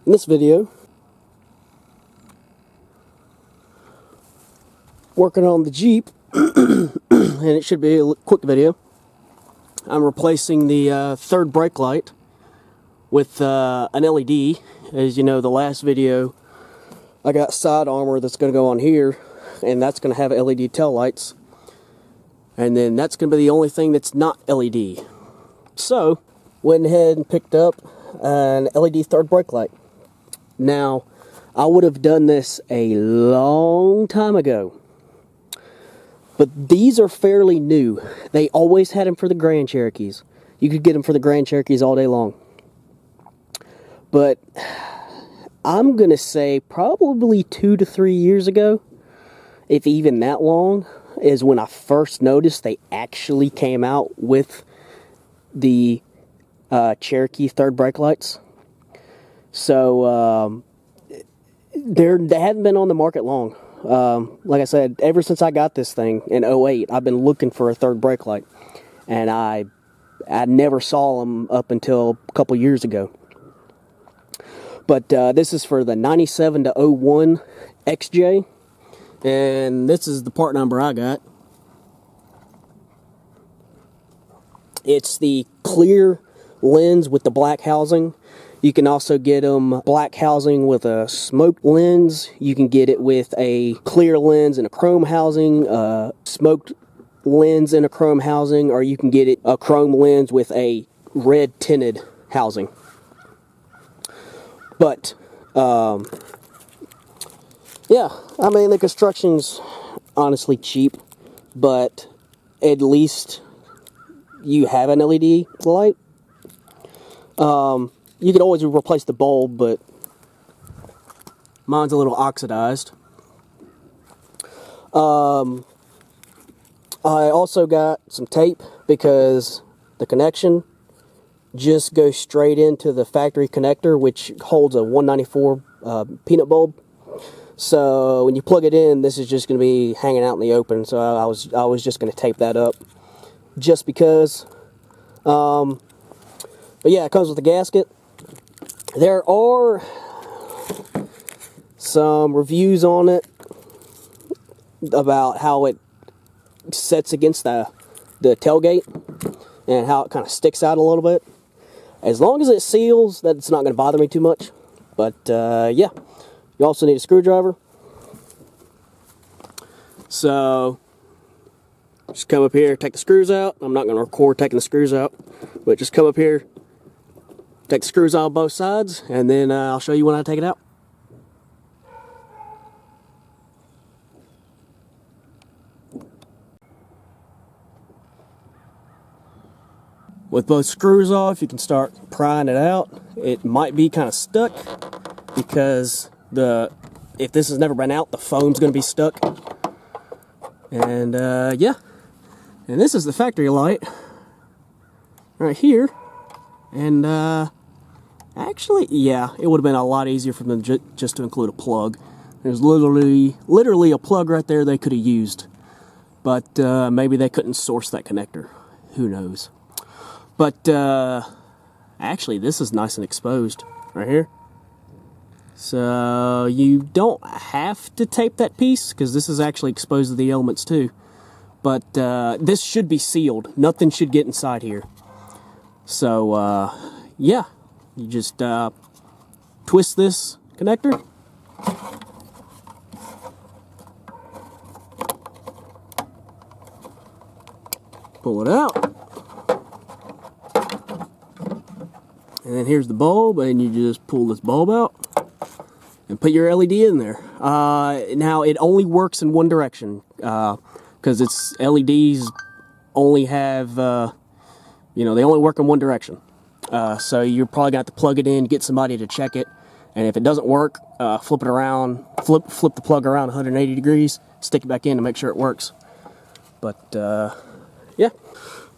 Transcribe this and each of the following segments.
In this video, working on the Jeep, and it should be a quick video. I'm replacing the third brake light with an LED. As you know, the last video, I got side armor that's going to go on here, and that's going to have LED tail lights. And then that's going to be the only thing that's not LED. So, went ahead and picked up an LED third brake light. Now, I would have done this a long time ago, but these are fairly new. They always had them for the Grand Cherokees. You could get them for the Grand Cherokees all day long. But I'm going to say probably 2 to 3 years ago, if even that long, is when I first noticed they actually came out with the Cherokee third brake lights. So, they hadn't been on the market long. Like I said, ever since I got this thing in 08, I've been looking for a third brake light. And I never saw them up until a couple years ago. But this is for the 97 to 01 XJ. And this is the part number I got. It's the clear lens with the black housing. You can also get them black housing with a smoked lens. You can get it with a clear lens and a chrome housing, smoked lens and a chrome housing, or you can get it a chrome lens with a red tinted housing. But, yeah, I mean, the construction's honestly cheap, but at least you have an LED light. You could always replace the bulb, but mine's a little oxidized. I also got some tape because the connection just goes straight into the factory connector, which holds a 194 peanut bulb. So when you plug it in, this is just going to be hanging out in the open. So I was just going to tape that up, just because. But yeah, it comes with a gasket. There are some reviews on it about how it sets against the tailgate and how it kind of sticks out a little bit. As long as it seals, that's not going to bother me too much. But yeah, you also need a screwdriver. So just come up here, take the screws out. I'm not going to record taking the screws out, but just come up here, take the screws out on both sides, and then I'll show you when I take it out. With both screws off, you can start prying it out. It might be kind of stuck because if this has never been out, the foam's going to be stuck. And yeah, and this is the factory light right here. And actually, yeah, it would have been a lot easier for them just to include a plug. There's literally a plug right there they could have used, but maybe they couldn't source that connector. Who knows? But actually, this is nice and exposed right here. So you don't have to tape that piece because this is actually exposed to the elements too. But this should be sealed. Nothing should get inside here. So yeah, you just twist this connector. Pull it out. And then here's the bulb, and you just pull this bulb out and put your LED in there. Now, it only works in one direction because it's LEDs only have, you know, they only work in one direction. So you're probably going to have to plug it in, get somebody to check it, and if it doesn't work, flip it around, flip the plug around 180 degrees, stick it back in to make sure it works. But, yeah.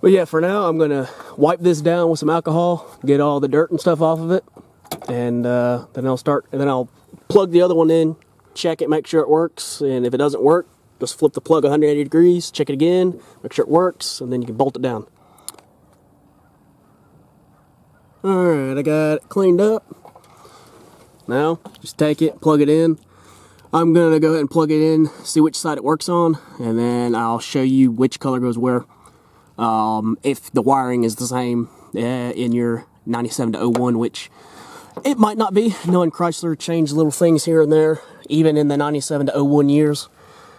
But yeah, for now, I'm going to wipe this down with some alcohol, get all the dirt and stuff off of it, and then I'll plug the other one in, check it, make sure it works, and if it doesn't work, just flip the plug 180 degrees, check it again, make sure it works, and then you can bolt it down. Alright, I got it cleaned up. Now, just take it, plug it in. I'm going to go ahead and plug it in, see which side it works on, and then I'll show you which color goes where. If the wiring is the same in your 97 to 01, which it might not be. Knowing Chrysler changed little things here and there, even in the 97 to 01 years.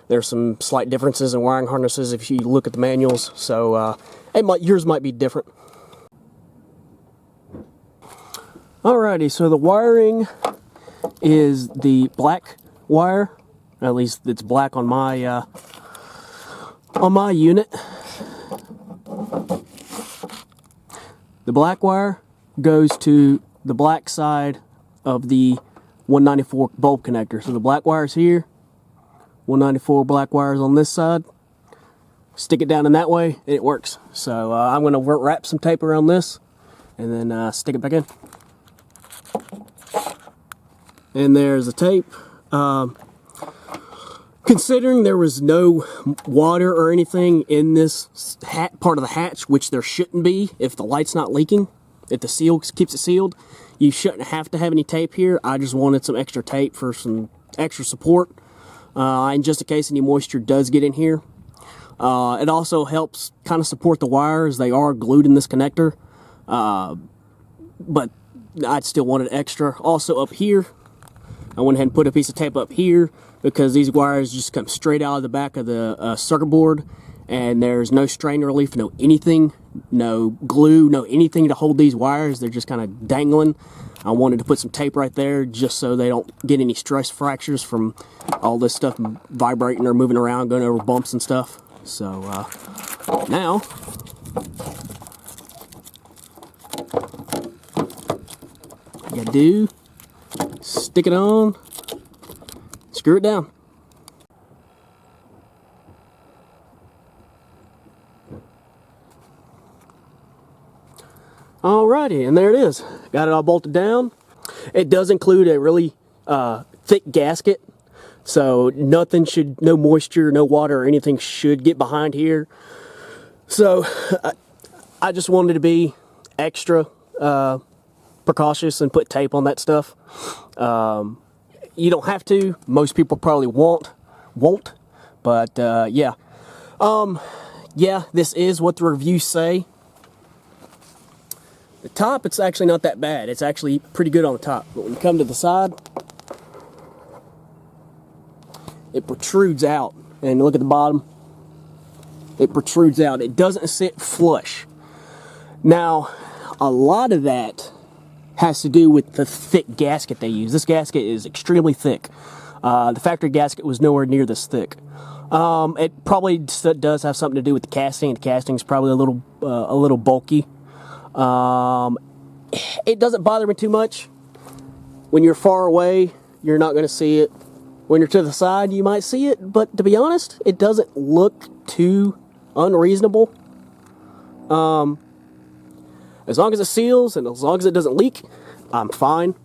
There's some slight differences in wiring harnesses if you look at the manuals, so yours might be different. Alrighty, so the wiring is the black wire. At least it's black on my unit. The black wire goes to the black side of the 194 bulb connector. So the black wire's here, 194 black wires on this side. Stick it down in that way, and it works. So I'm going to wrap some tape around this, and then stick it back in. And there's the tape. Considering there was no water or anything in this part of the hatch, which there shouldn't be if the light's not leaking, if the seal keeps it sealed, you shouldn't have to have any tape here. I just wanted some extra tape for some extra support, and just in case any moisture does get in here. It also helps kind of support the wires. They are glued in this connector, but I'd still wanted extra. Also up here, I went ahead and put a piece of tape up here because these wires just come straight out of the back of the circuit board, and there's no strain relief, no anything, no glue, no anything to hold these wires. They're just kind of dangling. I wanted to put some tape right there just so they don't get any stress fractures from all this stuff vibrating or moving around, going over bumps and stuff. So now, you gotta do, stick it on, screw it down. Alrighty, and there it is. Got it all bolted down. It does include a really thick gasket, so nothing should, no moisture, no water or anything should get behind here. So I just wanted to be extra precautious and put tape on that stuff. You don't have to. Most people probably won't. But yeah. Yeah, this is what the reviews say. The top, it's actually not that bad. It's actually pretty good on the top. But when you come to the side, it protrudes out. And look at the bottom. It protrudes out. It doesn't sit flush. Now, a lot of that has to do with the thick gasket they use. This gasket is extremely thick. The factory gasket was nowhere near this thick. It probably does have something to do with the casting. The casting is probably a little bulky. It doesn't bother me too much. When you're far away, you're not going to see it. When you're to the side, you might see it. But to be honest, it doesn't look too unreasonable. As long as it seals and as long as it doesn't leak, I'm fine.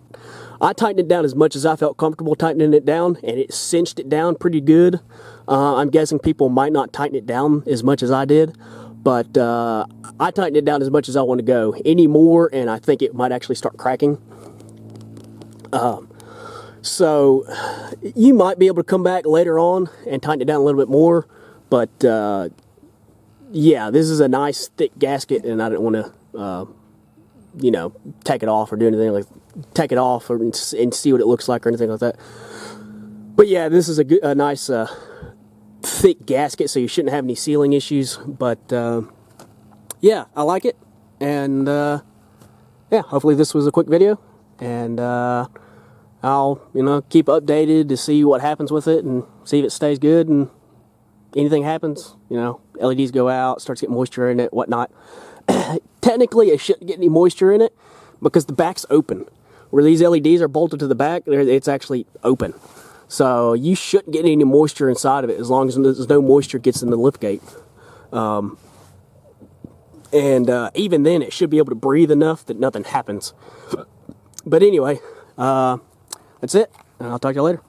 I tightened it down as much as I felt comfortable tightening it down, and it cinched it down pretty good. I'm guessing people might not tighten it down as much as I did, but I tightened it down as much as I want to go. Any more, and I think it might actually start cracking. So you might be able to come back later on and tighten it down a little bit more, but yeah, this is a nice thick gasket, and I didn't want to you know, take it off or do anything like take it off and see what it looks like or anything like that. But yeah, this is a nice thick gasket, so you shouldn't have any sealing issues. But yeah, I like it, and yeah, hopefully this was a quick video, and I'll keep updated to see what happens with it and see if it stays good, and anything happens, LEDs go out, starts getting moisture in it, whatnot. Technically, it shouldn't get any moisture in it because the back's open. Where these LEDs are bolted to the back, it's actually open. So you shouldn't get any moisture inside of it as long as there's no moisture gets in the liftgate. And even then, it should be able to breathe enough that nothing happens. But anyway, that's it. And I'll talk to you later.